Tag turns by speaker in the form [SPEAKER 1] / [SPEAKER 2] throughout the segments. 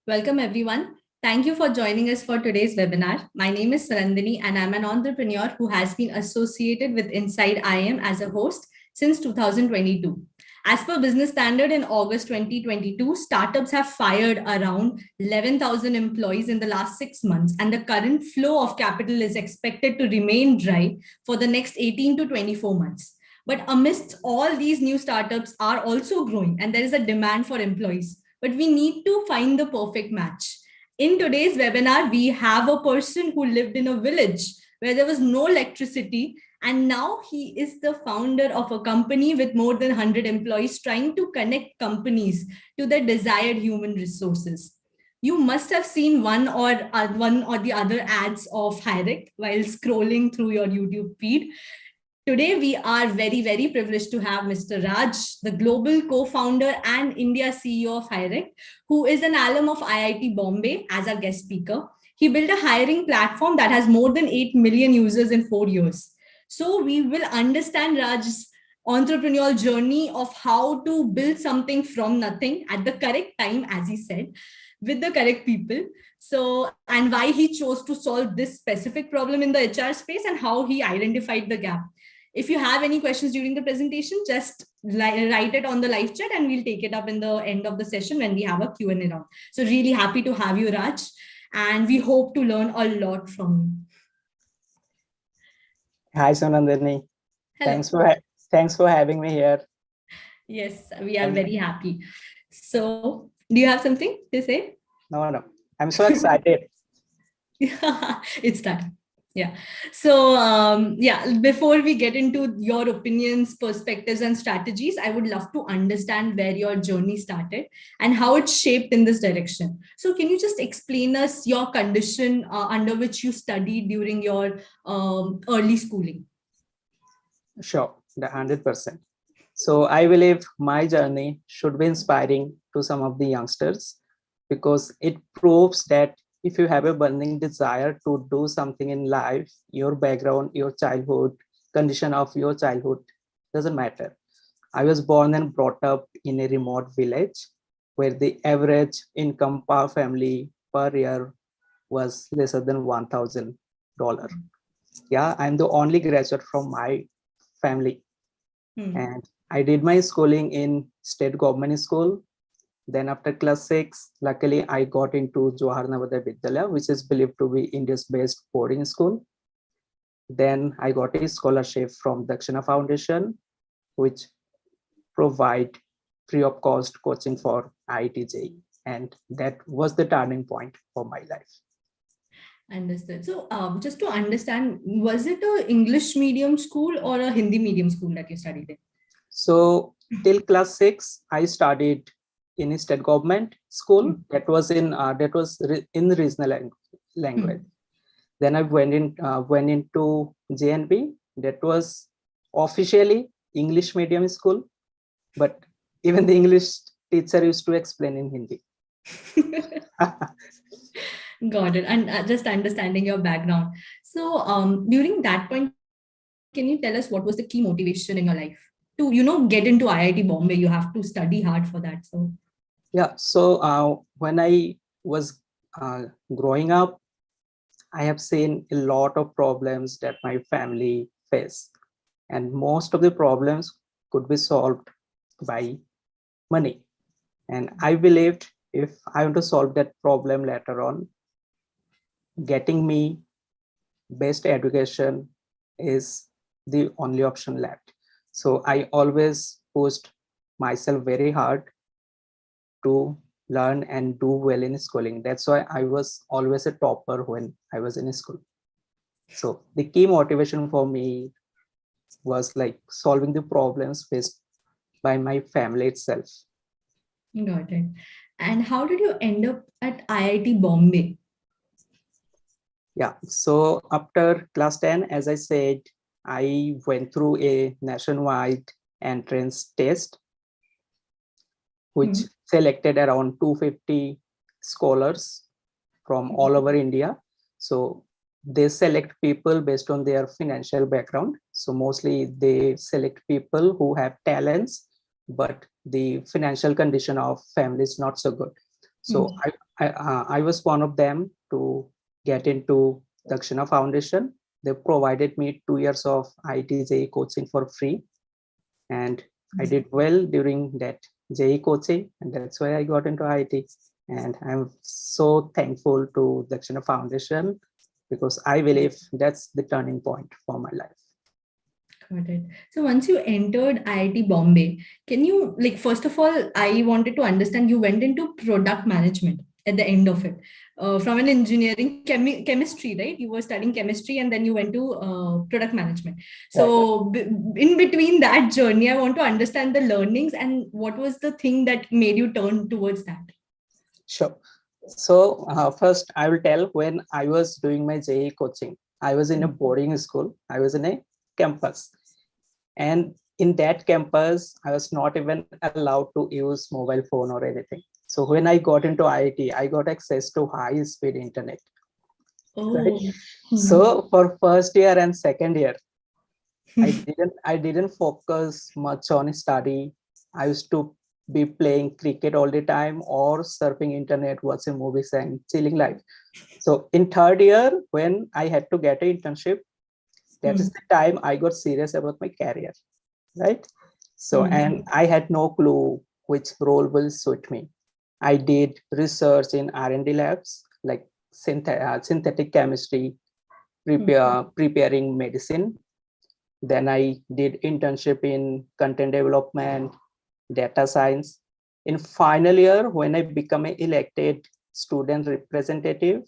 [SPEAKER 1] Welcome, everyone. Thank you for joining us for today's webinar. My name is Sarandini, and I'm an entrepreneur who has been associated with Inside IIm as a host since 2022. As per Business Standard in August 2022, startups have fired around 11,000 employees in the last 6 months, and the current flow of capital is expected to remain dry for the next 18 to 24 months. But amidst all these new startups are also growing, and there is a demand for employees. But we need to find the perfect match. In today's webinar, we have a person who lived in a village where there was no electricity, and now he is the founder of a company with more than 100 employees trying to connect companies to the desired human resources. You must have seen one or the other ads of Hirect while scrolling through your YouTube feed. Today, we are very, very privileged to have Mr. Raj, the global co-founder and India CEO of Hirect, who is an alum of IIT-Bombay as our guest speaker. He built a hiring platform that has more than 8 million users in 4 years. So we will understand Raj's entrepreneurial journey of how to build something from nothing at the correct time, as he said, with the correct people. So, and why he chose to solve this specific problem in the HR space and how he identified the gap. If you have any questions during the presentation, just write it on the live chat and we'll take it up in the end of the session when we have a Q&A round. So really happy to have you, Raj, and we hope to learn a lot from
[SPEAKER 2] you. Hi, Sonandini. Thanks for having me here.
[SPEAKER 1] Yes, we are very happy. So do you have something to say?
[SPEAKER 2] No. I'm so excited.
[SPEAKER 1] Yeah, it's that. Yeah. So, before we get into your opinions, perspectives, and strategies, I would love to understand where your journey started and how it shaped in this direction. So, can you just explain us your condition under which you studied during your early schooling?
[SPEAKER 2] Sure, 100%. So, I believe my journey should be inspiring to some of the youngsters because it proves that if you have a burning desire to do something in life, your background, your childhood, condition of your childhood doesn't matter. I was born and brought up in a remote village where the average income per family per year was lesser than $1,000. Yeah, I'm the only graduate from my family. And I did my schooling in state government school. Then after class 6, luckily I got into Jawahar Navodaya Vidyalaya, which is believed to be India's best boarding school. Then I got a scholarship from Dakshina Foundation, which provide free of cost coaching for IIT JEE. And that was the turning point for my life.
[SPEAKER 1] Understood. So just to understand, was it a English medium school or a Hindi medium school that you studied in?
[SPEAKER 2] So till class 6, I studied in a state government school that was in regional language. Then I went into JNB, that was officially English medium school, but even the English teacher used to explain in Hindi.
[SPEAKER 1] Got it. And just understanding your background. So during that point, can you tell us what was the key motivation in your life to get into IIT Bombay? You have to study hard for that. So
[SPEAKER 2] yeah, so when I was growing up, I have seen a lot of problems that my family face, and most of the problems could be solved by money. And I believed if I want to solve that problem later on, getting me best education is the only option left. So I always pushed myself very hard to learn and do well in schooling. That's why I was always a topper when I was in school. So the key motivation for me was like solving the problems faced by my family itself.
[SPEAKER 1] Got it. And how did you end up at IIT Bombay?
[SPEAKER 2] Yeah, so after class 10, as I said, I went through a nationwide entrance test, which selected around 250 scholars from all over India. So they select people based on their financial background. So mostly they select people who have talents, but the financial condition of family is not so good. So I was one of them to get into Dakshina Foundation. They provided me 2 years of IIT JEE coaching for free. And I did well during that JEE coaching. And that's why I got into IIT. And I'm so thankful to Dakshina Foundation because I believe that's the turning point for my life.
[SPEAKER 1] Got it. So once you entered IIT Bombay, can you, like, first of all, I wanted to understand, you went into product management at the end of it, from an engineering chemistry, right? You were studying chemistry and then you went to product management.
[SPEAKER 2] Right.
[SPEAKER 1] So in between that journey, I want to understand the learnings and what was the thing that made you turn towards that?
[SPEAKER 2] Sure. So first, I will tell when I was doing my JEE coaching, I was in a boarding school. I was in a campus. And in that campus, I was not even allowed to use mobile phone or anything. So when I got into IIT, I got access to high-speed internet. Right? So for first year and second year, I didn't focus much on study. I used to be playing cricket all the time or surfing internet, watching movies and chilling life. So in third year, when I had to get an internship, that is the time I got serious about my career, right? So, and I had no clue which role will suit me. I did research in R&D labs, like synthetic chemistry, preparing medicine. Then I did internship in content development, data science. In final year, when I become an elected student representative,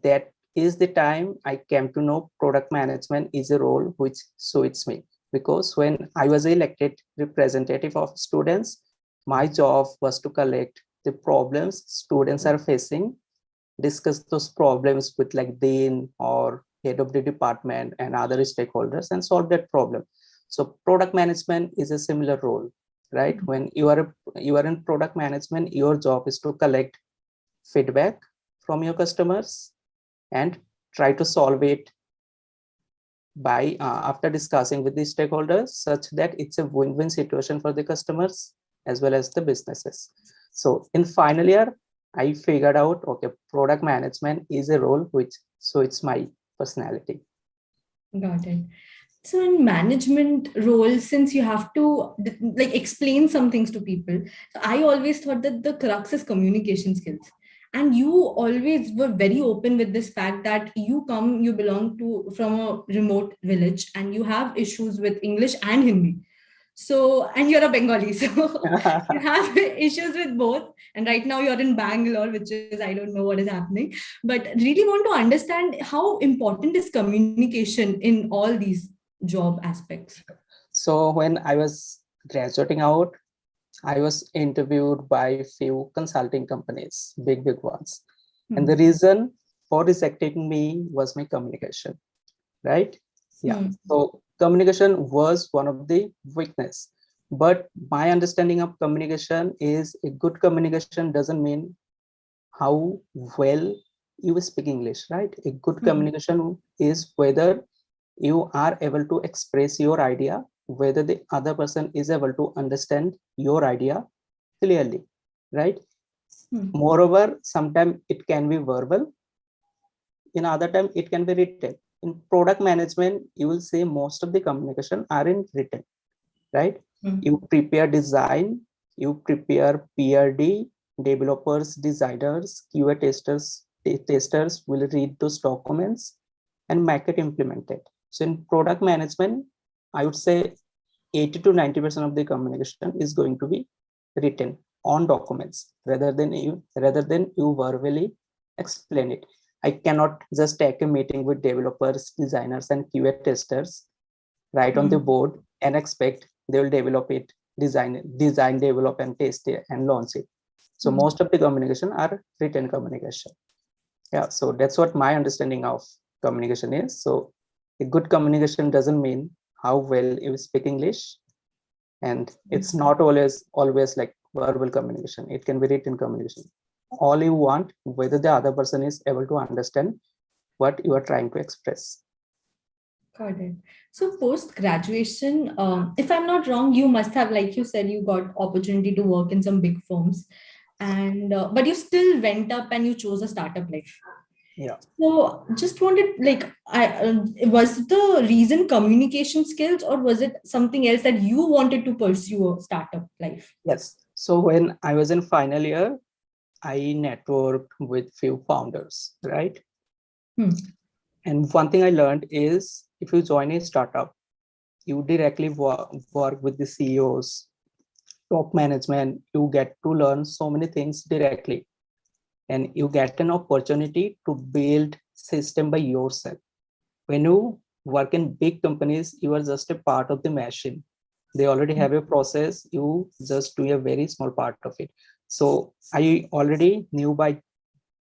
[SPEAKER 2] that is the time I came to know product management is a role which suits me. Because when I was elected representative of students, my job was to collect the problems students are facing, discuss those problems with like dean or head of the department and other stakeholders and solve that problem. So product management is a similar role, right? When you are in product management, your job is to collect feedback from your customers and try to solve it by after discussing with the stakeholders such that it's a win-win situation for the customers as well as the businesses. So in final year, I figured out, okay, product management is a role which suits my personality.
[SPEAKER 1] Got it. So in management role, since you have to like explain some things to people, so I always thought that the crux is communication skills. And you always were very open with this fact that you belong to from a remote village and you have issues with English and Hindi. So, and you're a Bengali, so you have issues with both. And right now you're in Bangalore, which is, I don't know what is happening, but really want to understand how important is communication in all these job aspects.
[SPEAKER 2] So when I was graduating out, I was interviewed by few consulting companies, big ones. And the reason for rejecting me was my communication, right? Yeah. So communication was one of the weakness. But my understanding of communication is a good communication doesn't mean how well you speak English, right? A good communication is whether you are able to express your idea, whether the other person is able to understand your idea clearly, right? Moreover, sometimes it can be verbal, in other time it can be written. In product management, you will say most of the communication are in written, right? You prepare design, you prepare PRD, developers, designers, QA testers will read those documents and make it implemented. So in product management, I would say 80 to 90% of the communication is going to be written on documents rather than you verbally explain it. I cannot just take a meeting with developers, designers, and QA testers right on the board and expect they will develop it, design, develop, and test it and launch it. So most of the communication are written communication. Yeah, so that's what my understanding of communication is. So a good communication doesn't mean how well you speak English, and it's not always like verbal communication. It can be written communication. All you want, whether the other person is able to understand what you are trying to express.
[SPEAKER 1] Got it. So post graduation, if I'm not wrong, you must have, like you said, you got opportunity to work in some big firms. and but you still went up and you chose a startup life.
[SPEAKER 2] Yeah.
[SPEAKER 1] So just wanted, like, was the reason communication skills, or was it something else that you wanted to pursue a startup life?
[SPEAKER 2] Yes. So when I was in final year, I networked with few founders, right?
[SPEAKER 1] Hmm.
[SPEAKER 2] And one thing I learned is if you join a startup, you directly work with the CEOs, top management, you get to learn so many things directly, and you get an opportunity to build system by yourself. When you work in big companies, you are just a part of the machine. They already have a process, you just do a very small part of it. So I already knew by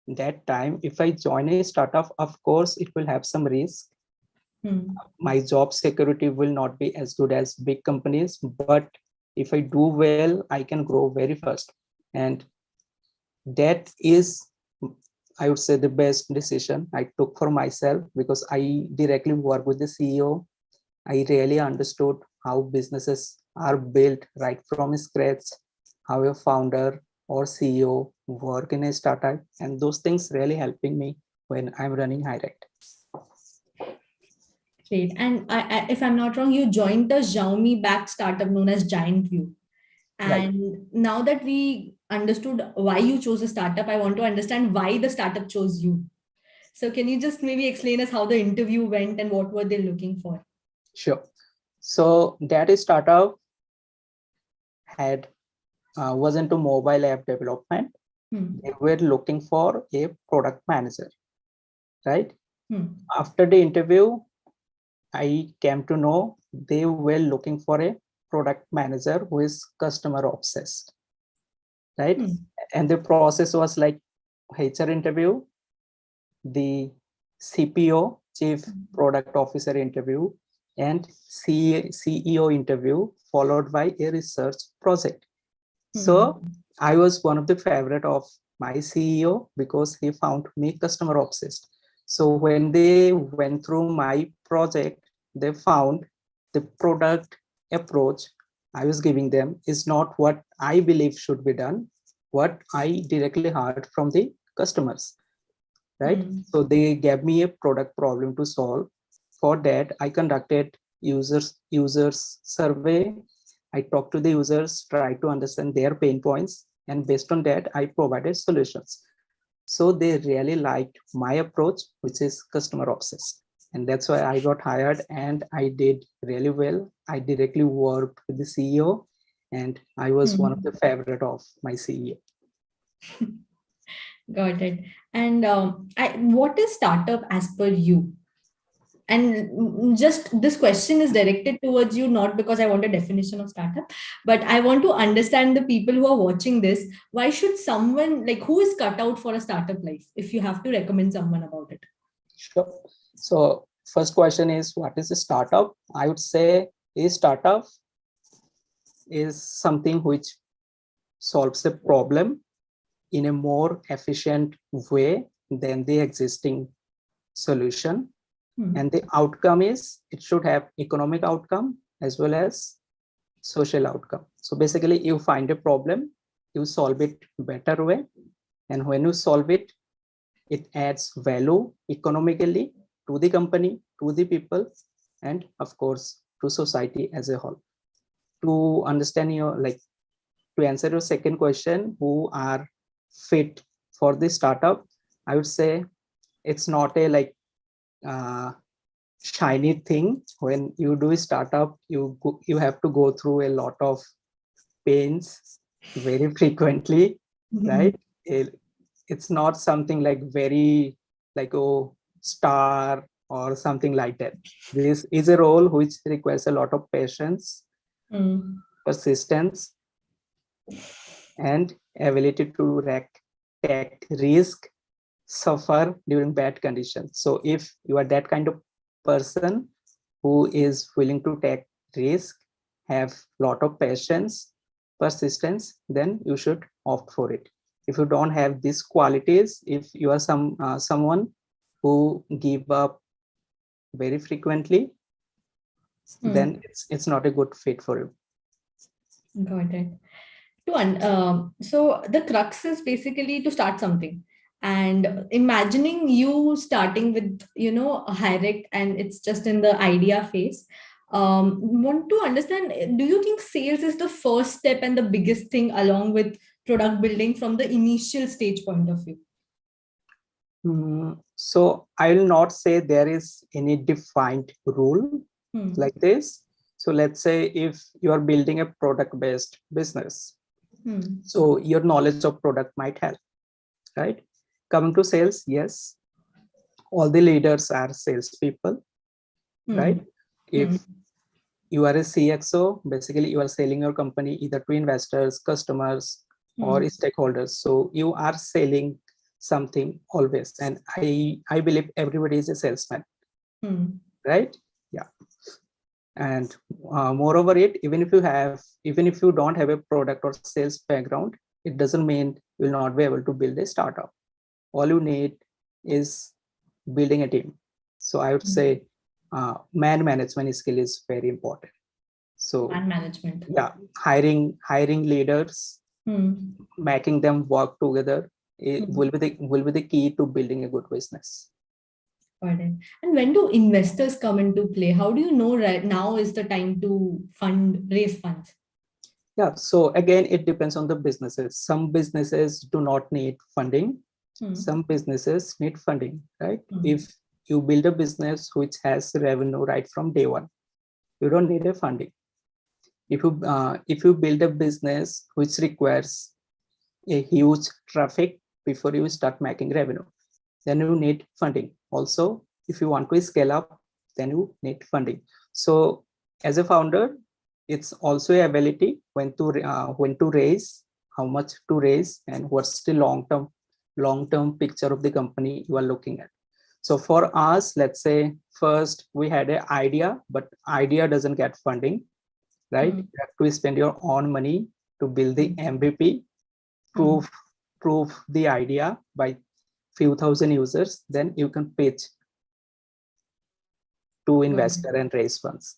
[SPEAKER 2] that time, if I join a startup, of course it will have some risk.
[SPEAKER 1] Hmm.
[SPEAKER 2] My job security will not be as good as big companies, but if I do well, I can grow very fast. And that is, I would say, the best decision I took for myself, because I directly work with the CEO. I really understood how businesses are built right from scratch, how a founder or CEO work in a startup, and those things really helping me when I'm running Hirect.
[SPEAKER 1] Great. And if I'm not wrong, you joined the Xiaomi-backed startup known as Giant View.
[SPEAKER 2] Right.
[SPEAKER 1] And now that we understood why you chose a startup, I want to understand why the startup chose you. So can you just maybe explain us how the interview went and what were they looking for?
[SPEAKER 2] Sure. So that startup had was into mobile app development.
[SPEAKER 1] Hmm.
[SPEAKER 2] They were looking for a product manager, right?
[SPEAKER 1] Hmm.
[SPEAKER 2] After the interview, I came to know they were looking for a product manager who is customer obsessed, right?
[SPEAKER 1] Hmm.
[SPEAKER 2] And the process was like HR interview, the CPO, Chief Product Officer interview, and CEO interview, followed by a research project.
[SPEAKER 1] Hmm.
[SPEAKER 2] So I was one of the favorite of my CEO because he found me customer obsessed. So when they went through my project, they found the product approach I was giving them is not what I believe should be done, what I directly heard from the customers, right?
[SPEAKER 1] Hmm.
[SPEAKER 2] So they gave me a product problem to solve. For that, I conducted users survey. I talked to the users, tried to understand their pain points, and based on that, I provided solutions. So they really liked my approach, which is customer obsessed. And that's why I got hired and I did really well. I directly worked with the CEO and I was one of
[SPEAKER 1] Hmm.
[SPEAKER 2] the favorite of my CEO.
[SPEAKER 1] Got it. And what is startup as per you? And just this question is directed towards you, not because I want a definition of startup, but I want to understand the people who are watching this. Why should someone, like, who is cut out for a startup life, if you have to recommend someone about it?
[SPEAKER 2] Sure. So first question is, what is a startup? I would say a startup is something which solves a problem in a more efficient way than the existing solution.
[SPEAKER 1] Hmm.
[SPEAKER 2] And the outcome is it should have economic outcome as well as social outcome. So basically you find a problem, you solve it better way. And when you solve it, it adds value economically to the company, to the people, and of course to society as a whole. To understand your, like, to answer your second question, who are fit for the startup, I would say it's not a like uh, shiny thing. When you do a startup, you have to go through a lot of pains very frequently,
[SPEAKER 1] Hmm.
[SPEAKER 2] right? It's not something like very like, oh, star or something like that. This is a role which requires a lot of patience,
[SPEAKER 1] Hmm.
[SPEAKER 2] persistence, and ability to take risk, suffer during bad conditions. So if you are that kind of person who is willing to take risk, have lot of patience, persistence, then you should opt for it. If you don't have these qualities, if you are someone who give up very frequently,
[SPEAKER 1] Hmm.
[SPEAKER 2] then it's not a good fit for you.
[SPEAKER 1] Got it. So the crux is basically to start something. And imagining you starting with, a Hirect and it's just in the idea phase. Want to understand, do you think sales is the first step and the biggest thing along with product building from the initial stage point of view?
[SPEAKER 2] So I will not say there is any defined rule like this. So let's say if you are building a product-based business, so your knowledge of product might help, right? Coming to sales, yes, all the leaders are salespeople, right? If you are a CXO, basically you are selling your company either to investors, customers, or stakeholders. So you are selling something always, and I believe everybody is a salesman, right? Yeah. And moreover, even if you don't have a product or sales background, it doesn't mean you will not be able to build a startup. All you need is building a team. So I would say man management skill is very important. So
[SPEAKER 1] Man management.
[SPEAKER 2] Yeah, hiring leaders, making them work together will be the key to building a good business.
[SPEAKER 1] Got it. And when do investors come into play? How do you know right now is the time to raise funds?
[SPEAKER 2] Yeah, so again, it depends on the businesses. Some businesses do not need funding. Some businesses need funding, right? If you build a business which has revenue right from day one, you don't need a funding. If you build a business which requires a huge traffic before you start making revenue, then you need funding. Also, if you want to scale up, then you need funding. So as a founder, it's also a ability when to raise, how much to raise, and what's the long-term picture of the company you are looking at. So for us, let's say first we had an idea, but idea doesn't get funding, right? You have to spend your own money to build the MVP, prove the idea by few thousand users, then you can pitch to investor and raise funds.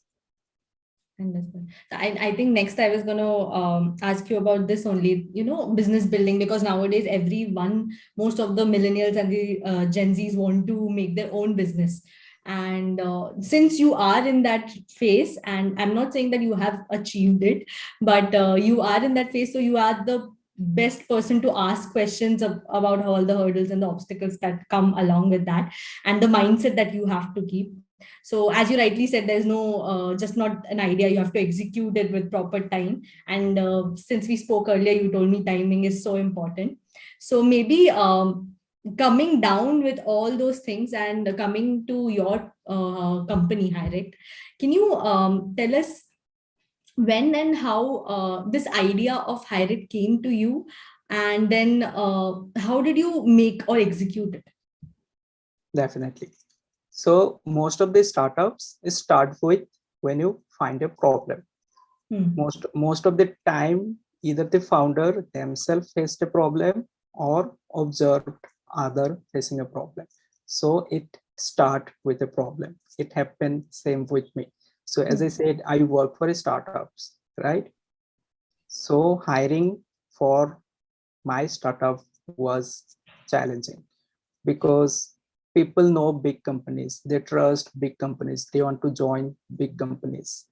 [SPEAKER 1] Understand. I think next I was going to ask you about this only, business building, because nowadays most of the millennials and the Gen Zs want to make their own business. And since you are in that phase, and I'm not saying that you have achieved it, but you are in that phase, so you are the best person to ask questions about all the hurdles and the obstacles that come along with that, and the mindset that you have to keep. So as you rightly said, there's no just not an idea, you have to execute it with proper time. And since we spoke earlier, you told me timing is so important. So maybe coming down with all those things and coming to your company Hirect, can you tell us when and how this idea of Hirect came to you, and then how did you make or execute it?
[SPEAKER 2] Definitely. So most of the startups start with when you find a problem. Most of the time, either the founder themselves faced a problem or observed other facing a problem. So it start with a problem. It happened same with me. So as I said, I work for startups, right? So hiring for my startup was challenging because people know big companies, they trust big companies, they want to join big companies.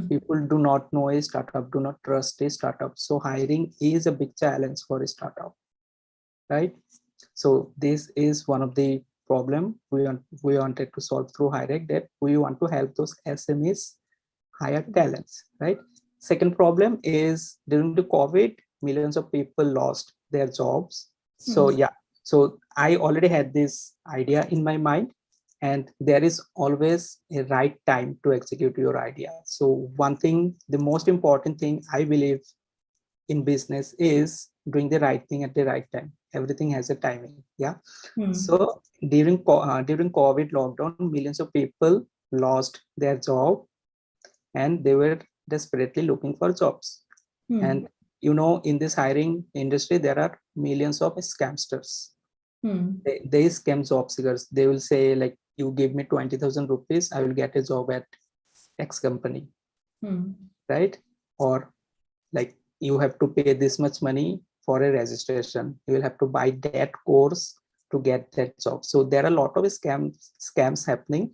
[SPEAKER 2] People do not know a startup, do not trust a startup. So hiring is a big challenge for a startup, right? So this is one of the problem we wanted to solve through Hirect, that we want to help those SMEs hire talents, right? Second problem is during the COVID, millions of people lost their jobs. So yeah, so I already had this idea in my mind, and there is always a right time to execute your idea. So one thing, the most important thing I believe in business is doing the right thing at the right time. Everything has a timing. Yeah. So during COVID lockdown, millions of people lost their job and they were desperately looking for jobs. And in this hiring industry, there are millions of scamsters. They scam job seekers. They will say, like, you give me 20,000 rupees, I will get a job at X company, right? Or like you have to pay this much money for a registration. You will have to buy that course to get that job. So there are a lot of scams happening,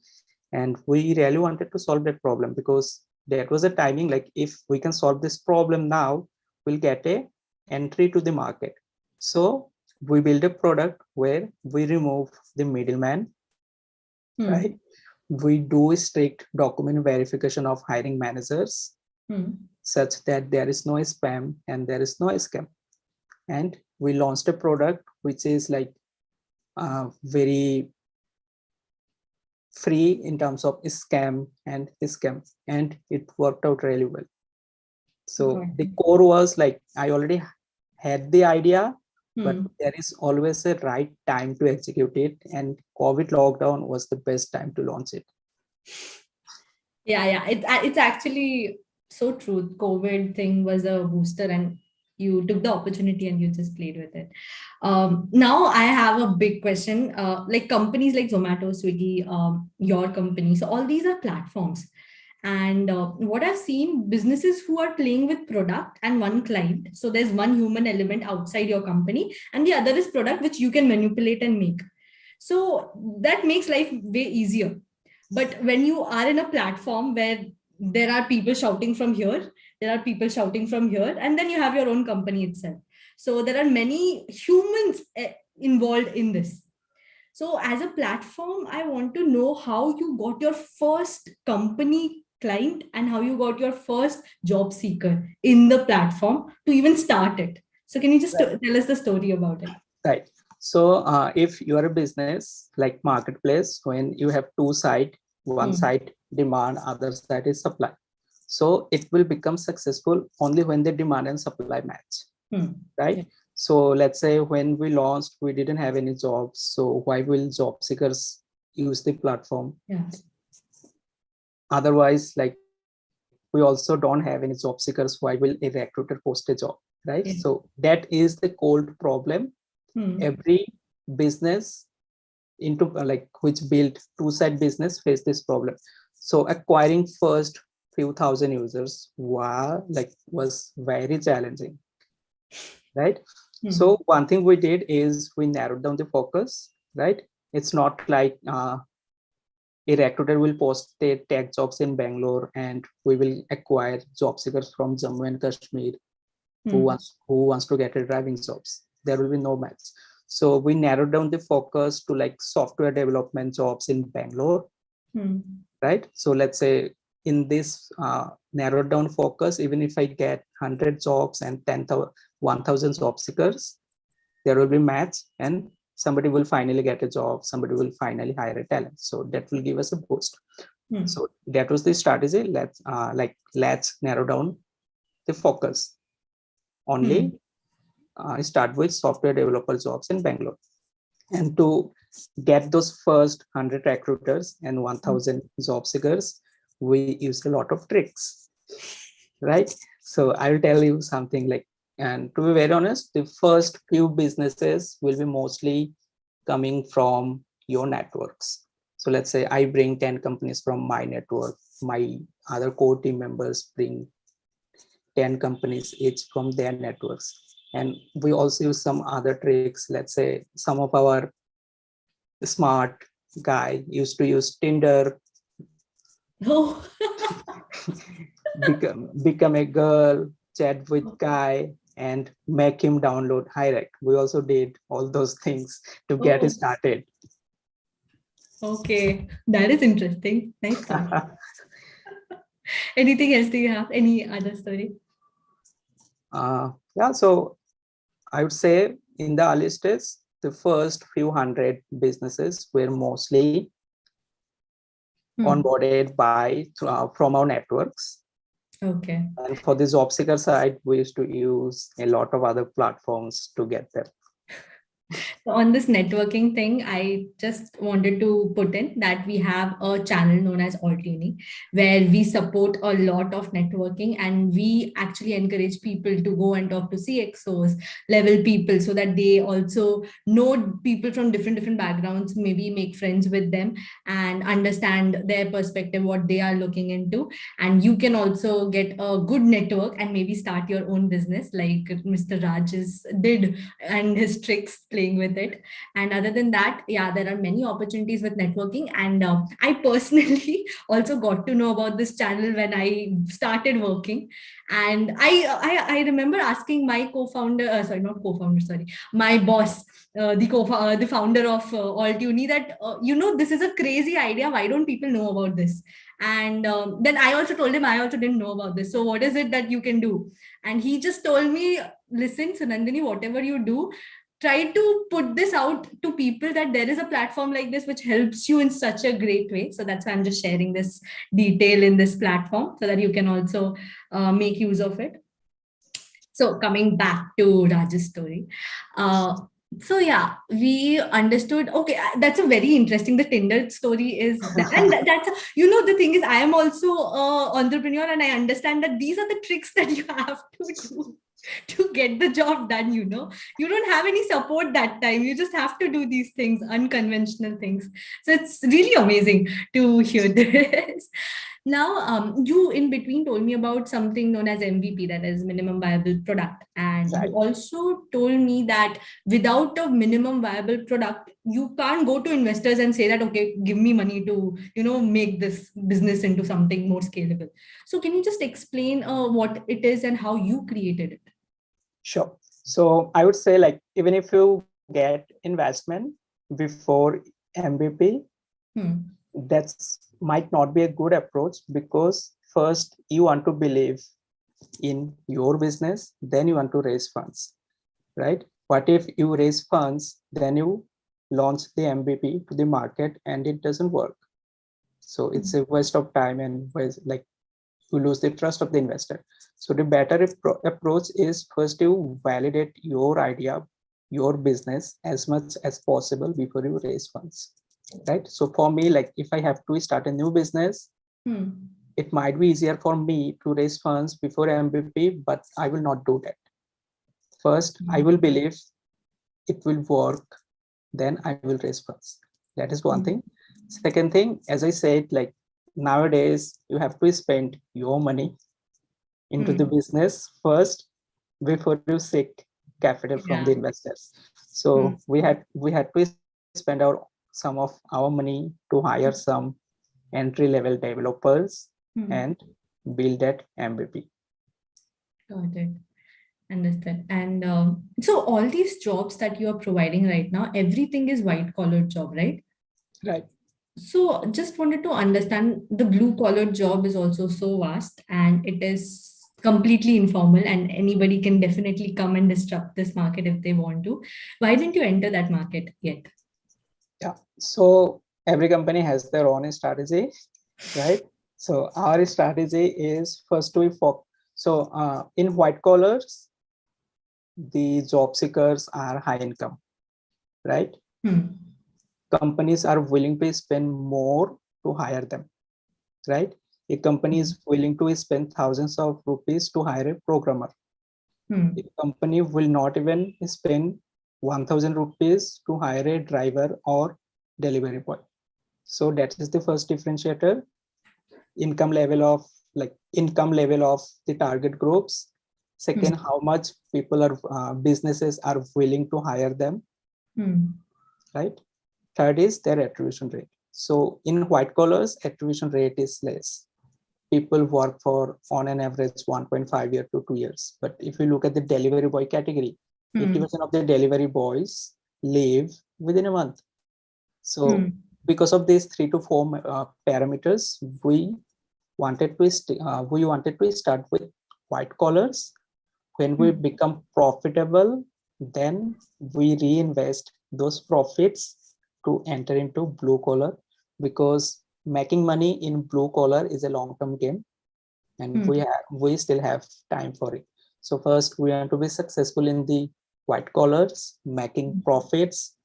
[SPEAKER 2] and we really wanted to solve that problem, because that was a timing, like if we can solve this problem now, we'll get a entry to the market. So we build a product where we remove the middleman, right? We do strict document verification of hiring managers, such that there is no spam and there is no scam. And we launched a product which is like very free in terms of scam, and it worked out really well. So the core was like, I already had the idea, but there is always a right time to execute it, and COVID lockdown was the best time to launch it.
[SPEAKER 1] Yeah, it's actually so true. COVID thing was a booster, and you took the opportunity and you just played with it. Now I have a big question. Like companies like Zomato, Swiggy, your company, so all these are platforms. And what I've seen, businesses who are playing with product and one client. So there's one human element outside your company, and the other is product which you can manipulate and make. So that makes life way easier. But when you are in a platform where there are people shouting from here, there are people shouting from here, and then you have your own company itself. So there are many humans involved in this. So as a platform, I want to know how you got your first company client and how you got your first job seeker in the platform to even start it. So can you just tell us the story about it?
[SPEAKER 2] Right. So if you are a business like marketplace, when you have two sides, one side demand, other side is supply. So it will become successful only when the demand and supply match, right? Yeah. So let's say when we launched, we didn't have any jobs. So why will job seekers use the platform?
[SPEAKER 1] Yeah.
[SPEAKER 2] Otherwise, like we also don't have any job seekers. Why will a recruiter post a job, right? Yeah. So that is the cold problem. Every business into like which build two-side business face this problem. So acquiring first few thousand users was very challenging, right? So one thing we did is we narrowed down the focus, right? It's not like a recruiter will post their tech jobs in Bangalore and we will acquire job seekers from Jammu and Kashmir who wants to get a driving jobs. There will be no match. So we narrowed down the focus to like software development jobs in Bangalore, right? So let's say in this narrowed down focus, even if I get 100 jobs and 1,000 job seekers, there will be match and somebody will finally get a job, somebody will finally hire a talent. So that will give us a boost. So that was the strategy. Let's narrow down the focus. Only start with software developer jobs in Bangalore. And to get those first 100 recruiters and 1,000 job seekers, we use a lot of tricks, right? So I'll tell you something like, and to be very honest, the first few businesses will be mostly coming from your networks. So let's say I bring 10 companies from my network, my other core team members bring 10 companies each from their networks. And we also use some other tricks. Let's say some of our smart guy used to use Tinder, become a girl, chat with guy, and make him download Hirect. We also did all those things to get started.
[SPEAKER 1] Okay, that is interesting. Nice. Anything else do you have? Any other story?
[SPEAKER 2] Yeah, so I would say in the early stage, the first few hundred businesses were mostly onboarded from our networks.
[SPEAKER 1] Okay.
[SPEAKER 2] And for the job seeker side, we used to use a lot of other platforms to get there.
[SPEAKER 1] On this networking thing, I just wanted to put in that we have a channel known as Altuni, where we support a lot of networking and we actually encourage people to go and talk to CXOs, level people, so that they also know people from different backgrounds, maybe make friends with them and understand their perspective, what they are looking into. And you can also get a good network and maybe start your own business like Mr. Raj's did and his tricks playing with it. And other than that, yeah, there are many opportunities with networking. And I personally also got to know about this channel when I started working. And I remember asking my co-founder, sorry, not co-founder, sorry, my boss, the founder of Altuni, that this is a crazy idea. Why don't people know about this? And then I also told him I also didn't know about this. So what is it that you can do? And he just told me, listen, Sunandini, whatever you do, try to put this out to people that there is a platform like this which helps you in such a great way. So that's why I'm just sharing this detail in this platform so that you can also make use of it. So coming back to Raj's story. So yeah, we understood. Okay, that's a very interesting. The Tinder story is that, and that's the thing is, I am also a entrepreneur, and I understand that these are the tricks that you have to do to get the job done. You don't have any support that time. You just have to do these things, unconventional things. So it's really amazing to hear this. Now, you in between told me about something known as MVP, that is minimum viable product. And you
[SPEAKER 2] Right.
[SPEAKER 1] also told me that without a minimum viable product, you can't go to investors and say that, okay, give me money to, make this business into something more scalable. So can you just explain what it is and how you created it?
[SPEAKER 2] Sure. So I would say, like, even if you get investment before MVP, that's might not be a good approach, because first you want to believe in your business, then you want to raise funds, right? What if you raise funds, then you launch the MVP to the market and it doesn't work? So it's a waste of time and like you lose the trust of the investor. So the better approach is first you validate your idea, your business as much as possible before you raise funds, right? So for me, like if I have to start a new business, it might be easier for me to raise funds before MVP, but I will not do that. First, I will believe it will work, then I will raise funds. That is one thing. Second thing, as I said, like nowadays you have to spend your money into the business first before you seek capital from the investors. So we had to spend some of our money to hire some entry level developers and build that MVP.
[SPEAKER 1] Got it. Understood. And so all these jobs that you are providing right now, everything is white collar job, right?
[SPEAKER 2] Right.
[SPEAKER 1] So just wanted to understand, the blue collar job is also so vast and it is completely informal and anybody can definitely come and disrupt this market if they want to. Why didn't you enter that market yet?
[SPEAKER 2] Yeah. So every company has their own strategy, right? So our strategy is first to focus. So in white collars, the job seekers are high income, right? Companies are willing to spend more to hire them, right? A company is willing to spend thousands of rupees to hire a programmer. A company will not even spend 1000 rupees to hire a driver or delivery boy. So that is the first differentiator. Income level of the target groups. Second, how much people are businesses are willing to hire them, right? Third is their attribution rate. So in white collars, attribution rate is less. People work for on an average 1.5 year to 2 years. But if you look at the delivery boy category, 80% of the delivery boys leave within a month. So because of these 3 to 4 parameters, we wanted to start with white collars. When we become profitable, then we reinvest those profits to enter into blue collar, because making money in blue collar is a long-term game and we still have time for it. So first we want to be successful in the white collars, making profits,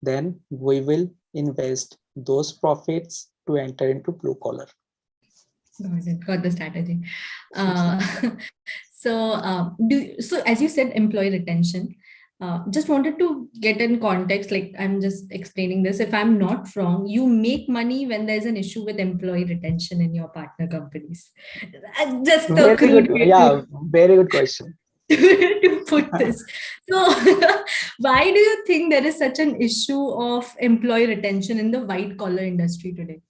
[SPEAKER 2] then we will invest those profits to enter into blue collar.
[SPEAKER 1] Got it. Got the strategy. Uh, so as you said, employee retention. Just wanted to get in context. Like I'm just explaining this. If I'm not wrong, you make money when there's an issue with employee retention in your partner companies. Just a
[SPEAKER 2] Very
[SPEAKER 1] crude
[SPEAKER 2] good.
[SPEAKER 1] way
[SPEAKER 2] Yeah, very good question.
[SPEAKER 1] to put this. So, why do you think there is such an issue of employee retention in the white collar industry today?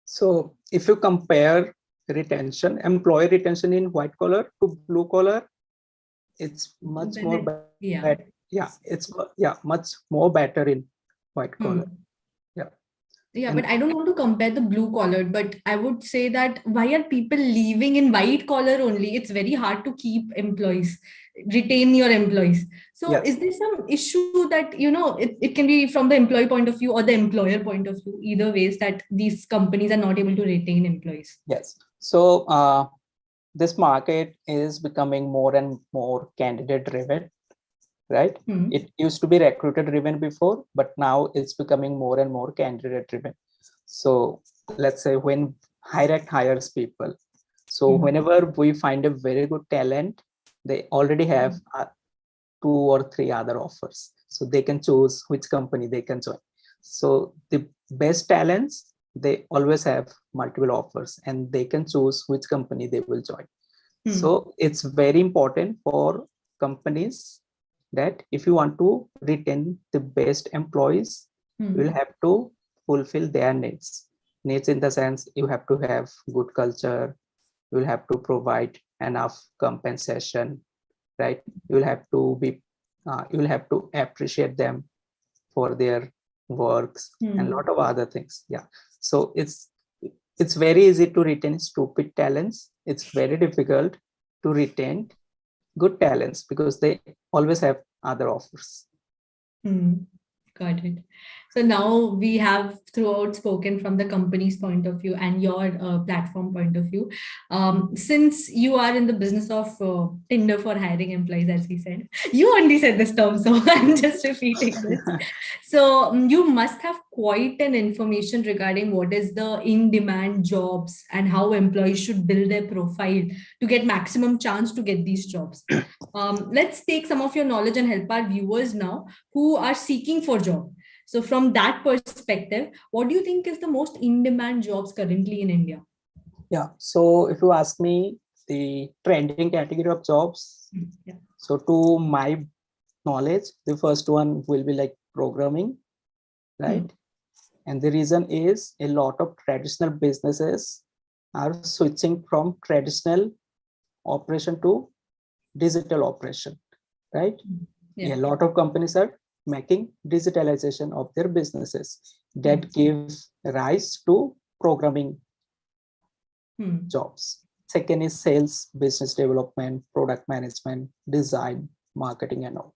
[SPEAKER 2] So if you compare retention, employee retention in white collar to blue collar, it's much more
[SPEAKER 1] Then
[SPEAKER 2] bad.
[SPEAKER 1] yeah.
[SPEAKER 2] Yeah, much more better in white collar. Yeah.
[SPEAKER 1] Yeah,
[SPEAKER 2] And
[SPEAKER 1] but I don't want to compare the blue collar, but I would say that why are people leaving in white collar only? It's very hard to keep employees, retain your employees. So
[SPEAKER 2] yes,
[SPEAKER 1] is there some issue that, it can be from the employee point of view or the employer point of view, either ways that these companies are not able to retain employees?
[SPEAKER 2] yes. So this market is becoming more and more candidate driven, right? It used to be recruiter driven before, but now it's becoming more and more candidate driven. So let's say when Hirect hires people, so whenever we find a very good talent, they already have 2 or 3 other offers, so they can choose which company they can join. So the best talents, they always have multiple offers and they can choose which company they will join. So it's very important for companies that if you want to retain the best employees, you will have to fulfill their needs. Needs in the sense you have to have good culture, you will have to provide enough compensation, right? You will have to be, you will have to appreciate them for their works and a lot of other things. Yeah. So it's very easy to retain stupid talents. It's very difficult to retain good talents because they always have other offers.
[SPEAKER 1] Got it. So now we have throughout spoken from the company's point of view and your platform point of view. Since you are in the business of Tinder for hiring employees, as we said, you only said this term, so I'm just repeating this. So you must have quite an information regarding what is the in-demand jobs and how employees should build their profile to get maximum chance to get these jobs. Let's take some of your knowledge and help our viewers now who are seeking for job. So from that perspective, what do you think is the most in-demand jobs currently in India?
[SPEAKER 2] Yeah. So if you ask me the trending category of jobs, so to my knowledge, the first one will be like programming, right? And the reason is a lot of traditional businesses are switching from traditional operation to digital operation, right? A lot of companies are making digitalization of their businesses that give rise to programming jobs. Second is sales, business development, product management, design, marketing, and all.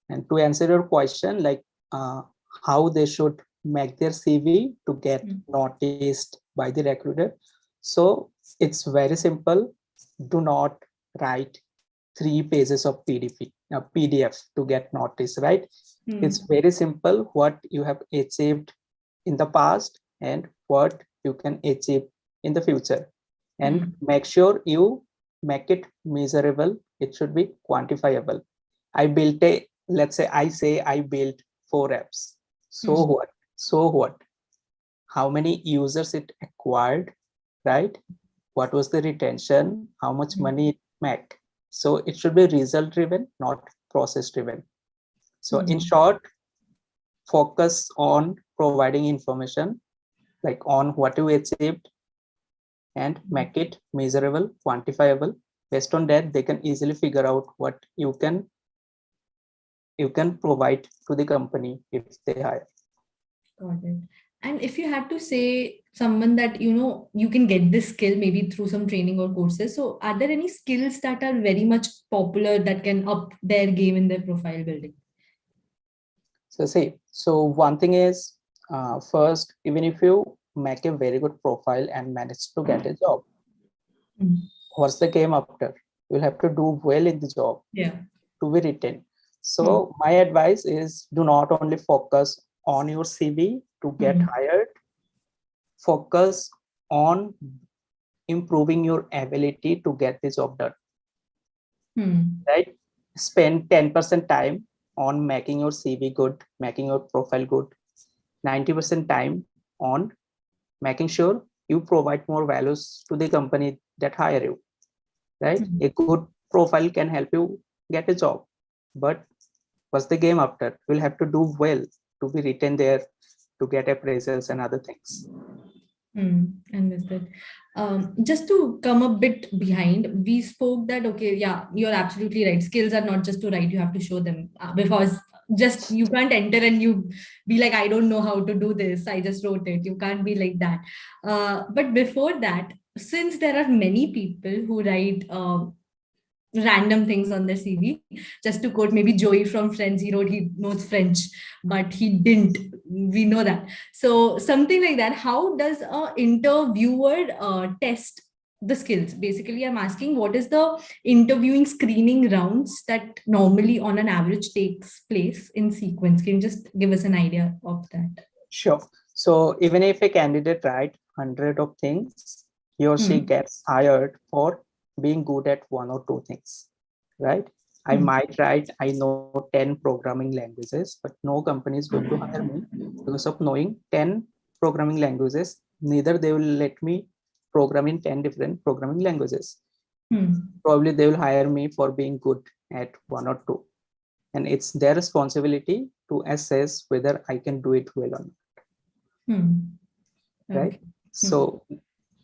[SPEAKER 2] And to answer your question, like how they should make their CV to get noticed by the recruiter. So it's very simple. Do not write 3 pages of PDF to get noticed, right? It's very simple what you have achieved in the past and what you can achieve in the future. And make sure you make it measurable. It should be quantifiable. Let's say I built 4 apps. So what? So what? How many users it acquired, right? What was the retention? How much money it made? So it should be result driven, not process driven. So in short, focus on providing information like on what you achieved and make it measurable, quantifiable. Based on that, they can easily figure out what you can provide to the company if they hire.
[SPEAKER 1] Got it. And if you had to say someone that you can get this skill maybe through some training or courses, so are there any skills that are very much popular that can up their game in their profile building?
[SPEAKER 2] So one thing is, first, even if you make a very good profile and manage to get a job, what's the game after? You'll have to do well in the job.
[SPEAKER 1] Yeah.
[SPEAKER 2] to be written. So my advice is, do not only focus on your CV to get hired, focus on improving your ability to get the job done. Right? Spend 10% time on making your CV good, making your profile good, 90% time on making sure you provide more values to the company that hire you. Right? A good profile can help you get a job, but what's the game after? You'll have to do well to be written there, to get appraisals and other things.
[SPEAKER 1] Understood. Just to come a bit behind, we spoke that, okay, yeah, you're absolutely right. Skills are not just to write, you have to show them, because just you can't enter and you be like, I don't know how to do this. I just wrote it. You can't be like that. But before that, since there are many people who write random things on their CV. Just to quote maybe Joey from Friends, he wrote he knows French, but he didn't. We know that. So something like that. How does a interviewer test the skills? Basically, I'm asking what is the interviewing screening rounds that normally on an average takes place in sequence? Can you just give us an idea of that?
[SPEAKER 2] Sure. So even if a candidate write 100 of things, he or she gets hired for being good at one or two things, right? I might write, I know 10 programming languages, but no company is going to hire me because of knowing 10 programming languages. Neither they will let me program in 10 different programming languages. Probably they will hire me for being good at one or two. And it's their responsibility to assess whether I can do it well or not. Right?
[SPEAKER 1] Okay.
[SPEAKER 2] So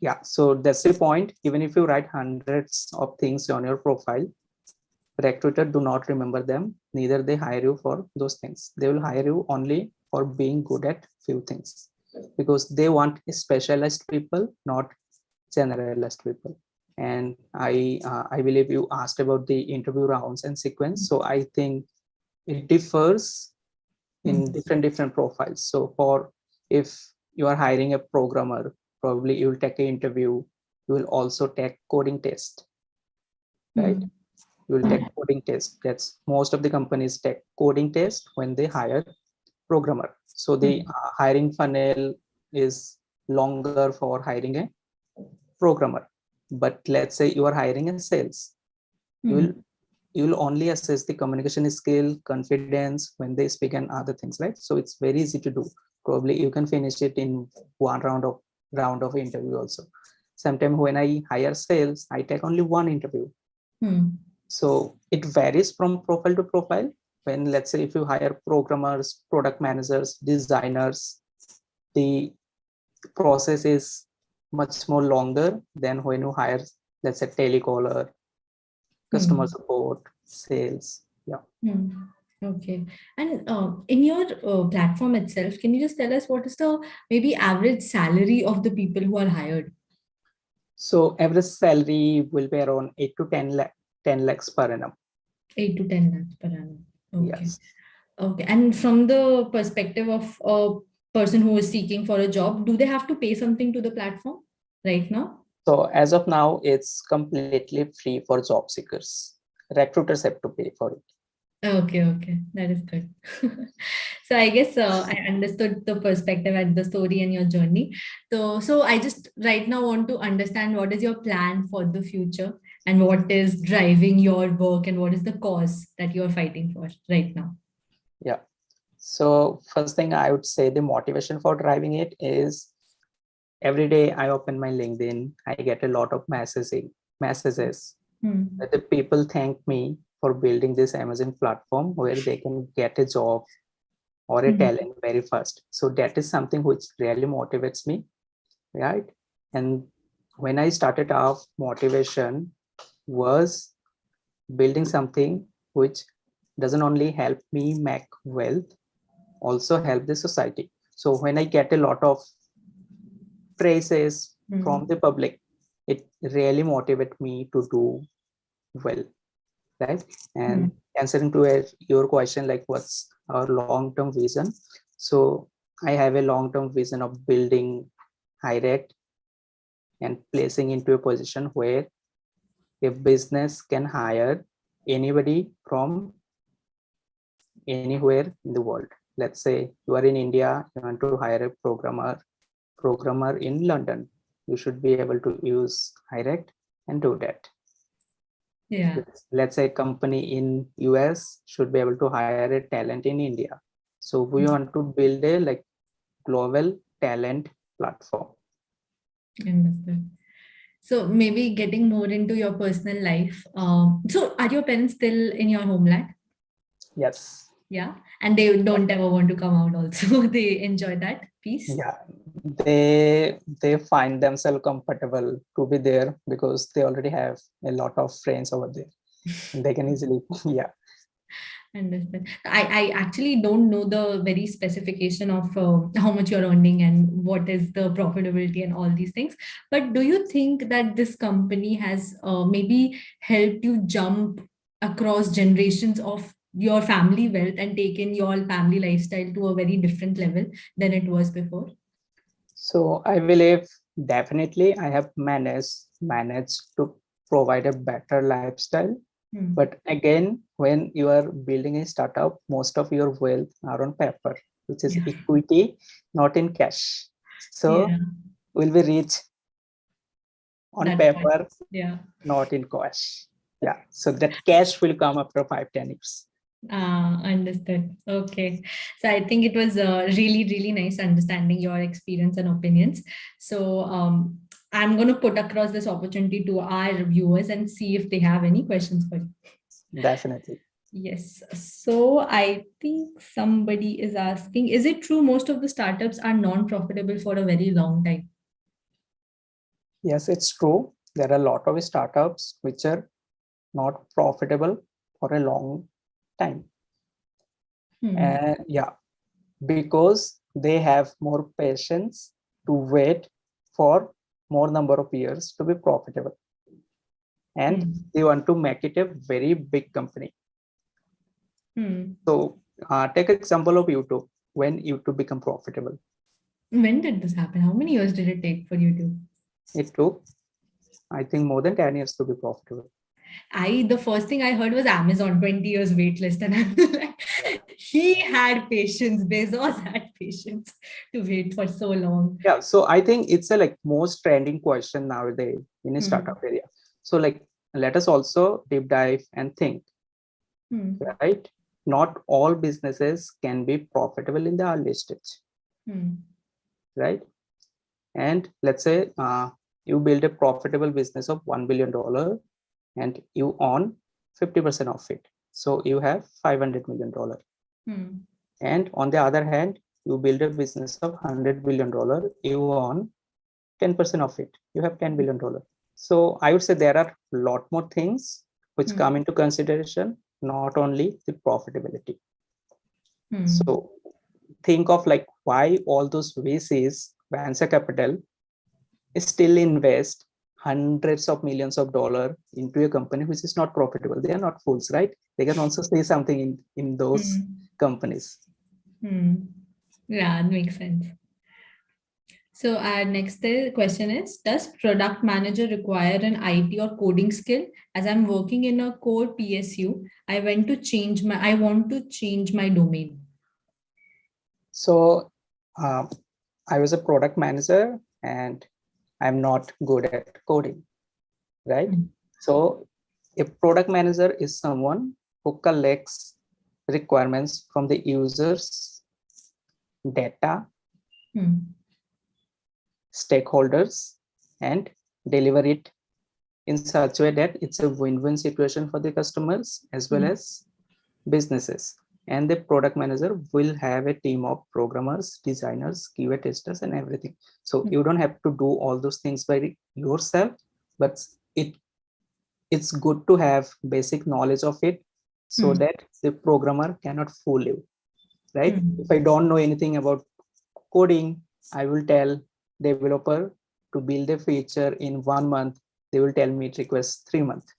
[SPEAKER 2] yeah, so that's the point. Even if you write hundreds of things on your profile, recruiter do not remember them. Neither they hire you for those things. They will hire you only for being good at few things, because they want specialized people, not generalist people. And I believe you asked about the interview rounds and sequence. So I think it differs in different profiles. So for if you are hiring a programmer, probably you will take an interview. You will also take coding test, right? You will take coding test. That's most of the companies take coding test when they hire programmer. So the hiring funnel is longer for hiring a programmer. But let's say you are hiring a sales, you will only assess the communication skill, confidence when they speak and other things, right? So it's very easy to do. Probably you can finish it in one round of interview also. Sometimes when I hire sales, I take only one interview. So it varies from profile to profile. When let's say if you hire programmers, product managers, designers, the process is much more longer than when you hire, let's say, telecaller, customer support, sales. Yeah.
[SPEAKER 1] Okay. And in your platform itself, can you just tell us what is the maybe average salary of the people who are hired?
[SPEAKER 2] So average salary will be around 8 to 10 lakhs per annum.
[SPEAKER 1] 8 to 10 lakhs per annum. Okay.
[SPEAKER 2] Yes.
[SPEAKER 1] Okay. And from the perspective of a person who is seeking for a job, do they have to pay something to the platform right now?
[SPEAKER 2] So as of now, it's completely free for job seekers. Recruiters have to pay for it.
[SPEAKER 1] Okay, that is good. So I guess I understood the perspective and the story and your journey. So I just right now want to understand what is your plan for the future and what is driving your work and what is the cause that you are fighting for right now.
[SPEAKER 2] Yeah. So first thing I would say, the motivation for driving it is every day I open my LinkedIn, I get a lot of messages that the people thank me for building this Amazon platform where they can get a job or a talent very fast. So that is something which really motivates me, right? And when I started off, motivation was building something which doesn't only help me make wealth, also help the society. So when I get a lot of praises from the public, it really motivates me to do well, right? And answering to your question, like what's our long-term vision? So I have a long-term vision of building Hirect and placing into a position where a business can hire anybody from anywhere in the world. Let's say you are in India, you want to hire a programmer in London. You should be able to use Hirect and do that.
[SPEAKER 1] Yeah.
[SPEAKER 2] Let's say a company in US should be able to hire a talent in India. So we want to build a like global talent platform.
[SPEAKER 1] Understood. So maybe getting more into your personal life. So are your parents still in your homeland?
[SPEAKER 2] Yes.
[SPEAKER 1] Yeah. And they don't ever want to come out also. They enjoy that piece.
[SPEAKER 2] Yeah. They find themselves comfortable to be there because they already have a lot of friends over there. And they can easily, yeah.
[SPEAKER 1] Understand. I actually don't know the very specification of how much you're earning and what is the profitability and all these things. But do you think that this company has maybe helped you jump across generations of your family wealth and taken your family lifestyle to a very different level than it was before?
[SPEAKER 2] So I believe definitely I have managed to provide a better lifestyle. But again, when you are building a startup, most of your wealth are on paper, which is
[SPEAKER 1] Yeah.
[SPEAKER 2] equity, not in cash. So
[SPEAKER 1] Yeah,
[SPEAKER 2] will be rich on
[SPEAKER 1] that point.
[SPEAKER 2] paper,
[SPEAKER 1] Yeah.
[SPEAKER 2] not in cash. Yeah. So that cash will come after 5-10 years.
[SPEAKER 1] Understood. Okay. So I think it was really, really nice understanding your experience and opinions. So I'm going to put across this opportunity to our viewers and see if they have any questions for you.
[SPEAKER 2] Definitely.
[SPEAKER 1] Yes. So I think somebody is asking, is it true most of the startups are non-profitable for a very long time?
[SPEAKER 2] Yes, it's true. There are a lot of startups which are not profitable for a long time. And yeah, because they have more patience to wait for more number of years to be profitable. And they want to make it a very big company. So take example of YouTube. When YouTube become profitable,
[SPEAKER 1] When did this happen? How many years did it take for YouTube?
[SPEAKER 2] it took, I think, more than 10 years to be profitable.
[SPEAKER 1] The first thing I heard was Amazon 20 years wait list, and I'm like, he had patience. Bezos had patience to wait for so long.
[SPEAKER 2] Yeah, so I think it's a like most trending question nowadays in a startup area. So like let us also deep dive and think, right? Not all businesses can be profitable in the early stage, right? And let's say you build a profitable business of $1 billion and you own 50% of it. So you have $500 million. And on the other hand, you build a business of $100 billion, you own 10% of it. You have $10 billion. So I would say there are a lot more things which come into consideration, not only the profitability. So think of like why all those VCs, venture capital, still invest hundreds of millions of dollars into a company which is not profitable. They are not fools, right? They can also see something in those companies.
[SPEAKER 1] Yeah, it makes sense. So our next question is, does product manager require an IT or coding skill? As I'm working in a core PSU, I want to change my domain.
[SPEAKER 2] So I was a product manager and I'm not good at coding, right? So a product manager is someone who collects requirements from the users, data, stakeholders, and deliver it in such a way that it's a win-win situation for the customers as well as businesses. And the product manager will have a team of programmers, designers, QA testers, and everything. So you don't have to do all those things by yourself, but it's good to have basic knowledge of it so that the programmer cannot fool you, right? If I don't know anything about coding, I will tell developer to build a feature in 1 month. They will tell me it requires 3 months.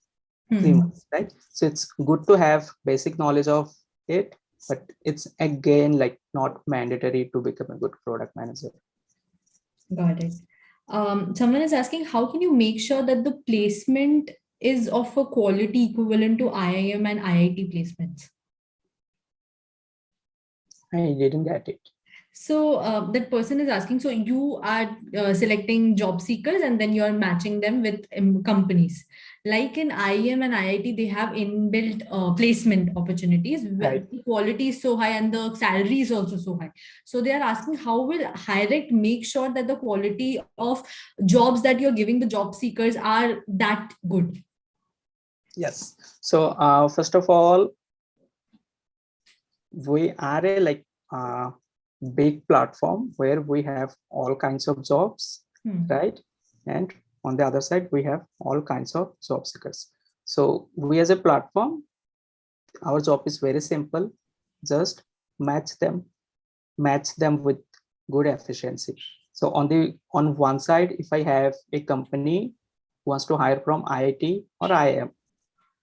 [SPEAKER 2] 3 months, right? So it's good to have basic knowledge of it, but it's again like not mandatory to become a good product manager.
[SPEAKER 1] Got it. Someone is asking, how can you make sure that the placement is of a quality equivalent to IIM and IIT placements?
[SPEAKER 2] I didn't get it.
[SPEAKER 1] So that person is asking, so you are selecting job seekers and then you're matching them with companies. Like in IIM and IIT, they have inbuilt placement opportunities where
[SPEAKER 2] Right.
[SPEAKER 1] the quality is so high and the salary is also so high. So they are asking, how will Hirect make sure that the quality of jobs that you're giving the job seekers are that good?
[SPEAKER 2] Yes. So first of all, we are a uh, big platform where we have all kinds of jobs, right? And on the other side, we have all kinds of job seekers. So we as a platform, our job is very simple. Just match them with good efficiency. So on one side, if I have a company who wants to hire from IIT or IIM,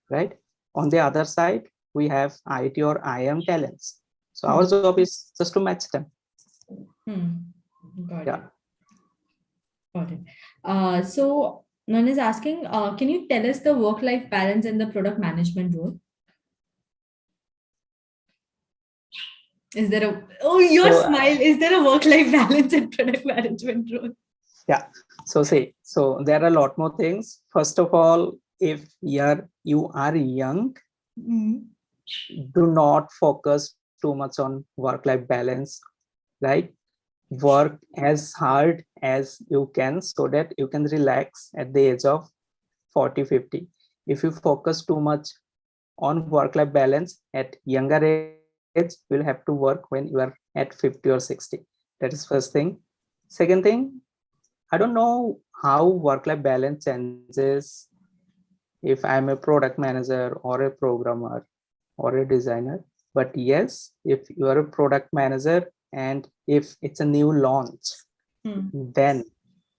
[SPEAKER 2] right? On the other side, we have IIT or IIM talents. So our job is just to match them.
[SPEAKER 1] Got
[SPEAKER 2] Yeah.
[SPEAKER 1] it. Got it. So one is asking, can you tell us the work-life balance in the product management role? Is there a, oh, your
[SPEAKER 2] So
[SPEAKER 1] smile, is there a work-life balance in product management role?
[SPEAKER 2] yeah. So there are a lot more things. First of all, if you are young, do not focus too much on work-life balance, right? Work as hard as you can so that you can relax at the age of 40, 50. If you focus too much on work-life balance at younger age, you'll have to work when you are at 50 or 60. That is first thing. Second thing, I don't know how work-life balance changes if I'm a product manager or a programmer or a designer. But yes, if you are a product manager and if it's a new launch, then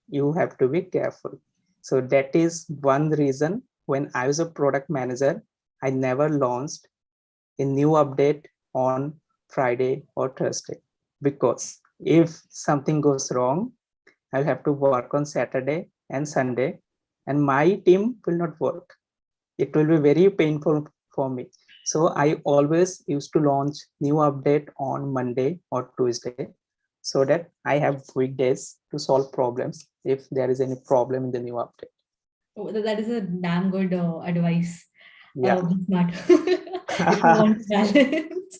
[SPEAKER 2] you have to be careful. So that is one reason when I was a product manager, I never launched a new update on Friday or Thursday, because if something goes wrong, I'll have to work on Saturday and Sunday, and my team will not work. It will be very painful for me. So I always used to launch new update on Monday or Tuesday so that I have weekdays to solve problems if there is any problem in the new update.
[SPEAKER 1] Oh, that is a damn good advice.
[SPEAKER 2] Yeah.
[SPEAKER 1] Be smart if you want balance.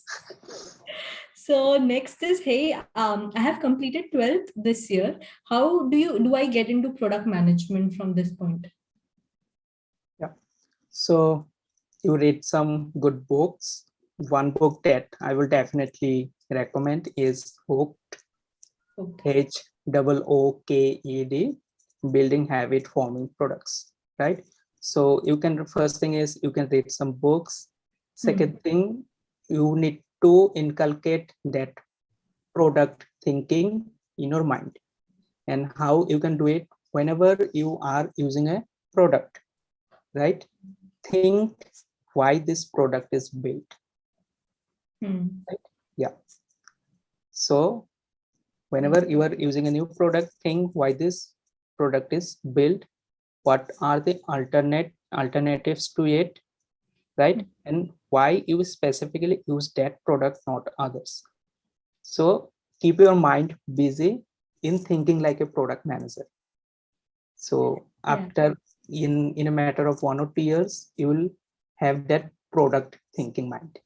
[SPEAKER 1] So next is, hey, I have completed 12th this year. How do I get into product management from this point?
[SPEAKER 2] Yeah. So you read some good books. One book that I will definitely recommend is Hooked, HOOKED, Building Habit Forming Products, right? So you can, first thing is you can read some books. Second thing, you need to inculcate that product thinking in your mind. And how you can do it: whenever you are using a product, right? Think why this product is built. Right? Yeah. So whenever you are using a new product, think why this product is built, what are the alternatives to it, right? And why you specifically use that product, not others. So keep your mind busy in thinking like a product manager. So after in a matter of 1 or 2 years, you will have that product thinking mind.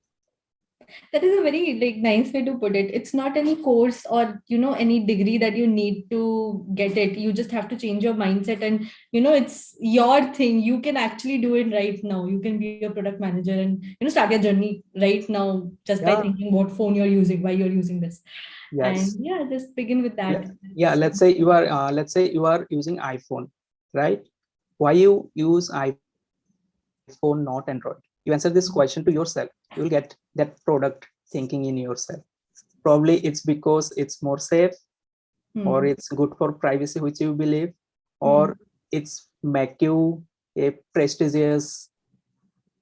[SPEAKER 1] That is a very nice way to put it. It's not any course or any degree that you need to get it. You just have to change your mindset, and it's your thing. You can actually do it right now. You can be a product manager and start your journey right now just by thinking what phone you're using, why you're using this.
[SPEAKER 2] Yes.
[SPEAKER 1] And just begin with that.
[SPEAKER 2] Yeah, let's say you are using iPhone, right? Why you use iPhone, not Android? You answer this question to yourself, you will get that product thinking in yourself. Probably it's because it's more safe, or it's good for privacy, which you believe, or it's make you a prestigious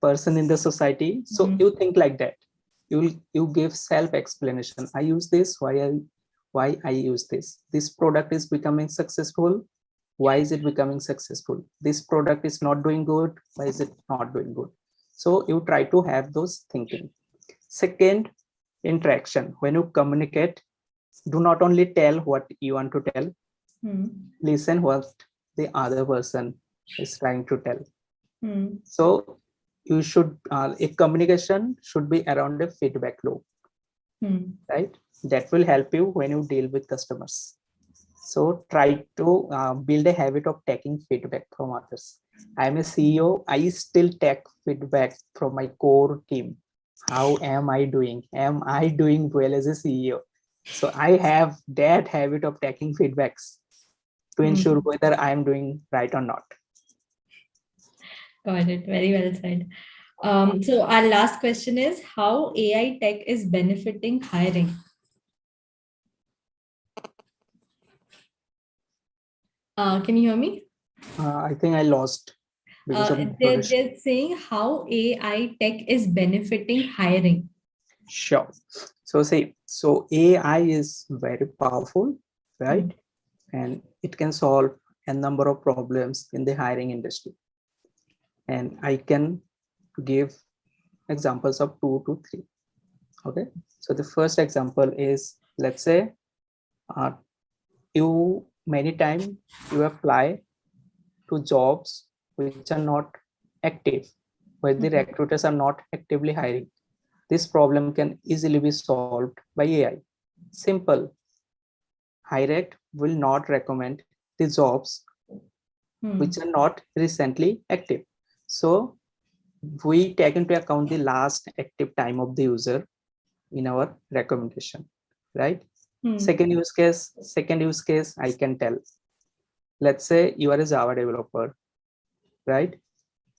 [SPEAKER 2] person in the society. So you think like that. You give self explanation. I use this. Why I use this. This product is becoming successful. Why is it becoming successful? This product is not doing good. Why is it not doing good? So you try to have those thinking. Second, interaction. When you communicate, do not only tell what you want to tell, listen what the other person is trying to tell. So you should, a communication should be around a feedback loop, right? That will help you when you deal with customers. So try to build a habit of taking feedback from others. I'm a CEO. I still take feedback from my core team. How am I doing? Am I doing well as a CEO? So I have that habit of taking feedbacks to ensure whether I'm doing right or not.
[SPEAKER 1] Got it. Very well said. So our last question is how AI tech is benefiting hiring. Can you hear me?
[SPEAKER 2] I think I lost because of
[SPEAKER 1] They're saying how AI tech is benefiting hiring.
[SPEAKER 2] Sure. So see, so AI is very powerful, right? And it can solve a number of problems in the hiring industry. And I can give examples of 2 to 3. Okay. So the first example is, let's say, many times you apply to jobs which are not active, where the recruiters are not actively hiring. This problem can easily be solved by AI. Simple. Hirect will not recommend the jobs which are not recently active. So we take into account the last active time of the user in our recommendation, right? Second use case, I can tell. Let's say you are a Java developer, right?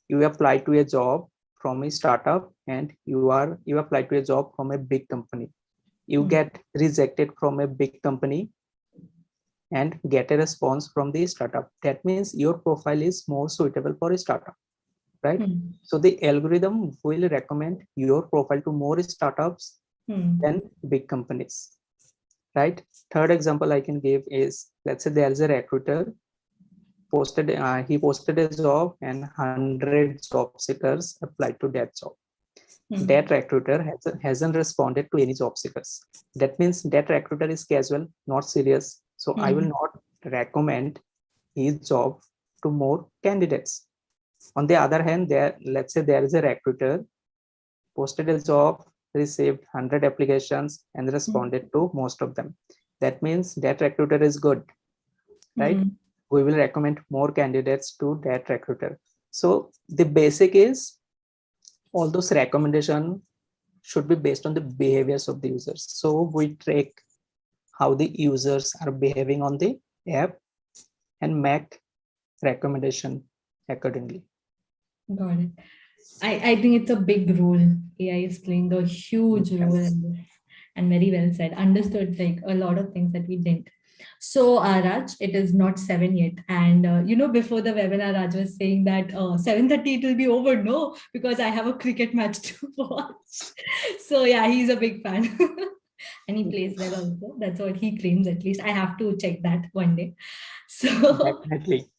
[SPEAKER 2] You apply to a job from a startup and you apply to a job from a big company. You get rejected from a big company and get a response from the startup. That means your profile is more suitable for a startup, right? So the algorithm will recommend your profile to more startups than big companies, right? Third example I can give is, let's say there is a recruiter he posted a job and 100 job seekers applied to that job. That recruiter hasn't responded to any job seekers. That means that recruiter is casual, not serious. So I will not recommend his job to more candidates. On the other hand, let's say there is a recruiter posted a job, received 100 applications and responded to most of them. That means that recruiter is good, right? We will recommend more candidates to that recruiter. So the basic is all those recommendations should be based on the behaviors of the users. So we track how the users are behaving on the app and make recommendation accordingly.
[SPEAKER 1] Got it. I think it's a big role. AI is playing a huge role in this, and very well said. Understood like a lot of things that we didn't. So Raj, it is not 7 yet, and before the webinar, Raj was saying that 7:30 it will be over. No, because I have a cricket match to watch. So yeah, he's a big fan, and he plays well also. That's what he claims. At least I have to check that one day. So
[SPEAKER 2] definitely.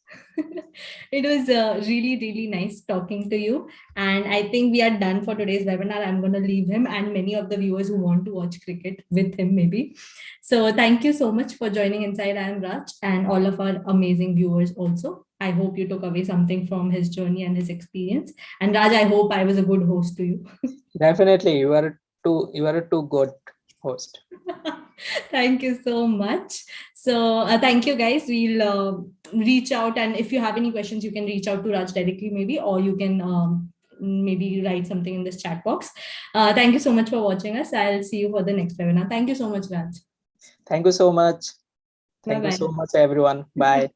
[SPEAKER 1] It was really, really nice talking to you. And I think we are done for today's webinar. I'm going to leave him and many of the viewers who want to watch cricket with him, maybe. So thank you so much for joining Inside. I am Raj and all of our amazing viewers also. I hope you took away something from his journey and his experience. And Raj, I hope I was a good host to you.
[SPEAKER 2] Definitely, you are a too good host.
[SPEAKER 1] Thank you so much. So thank you guys. We'll reach out, and if you have any questions, you can reach out to Raj directly maybe, or you can maybe write something in this chat box. Thank you so much for watching us. I'll see you for the next webinar. Thank you so much, Raj.
[SPEAKER 2] Thank you so much. Thank
[SPEAKER 1] Bye-bye.
[SPEAKER 2] you so much, everyone. Bye.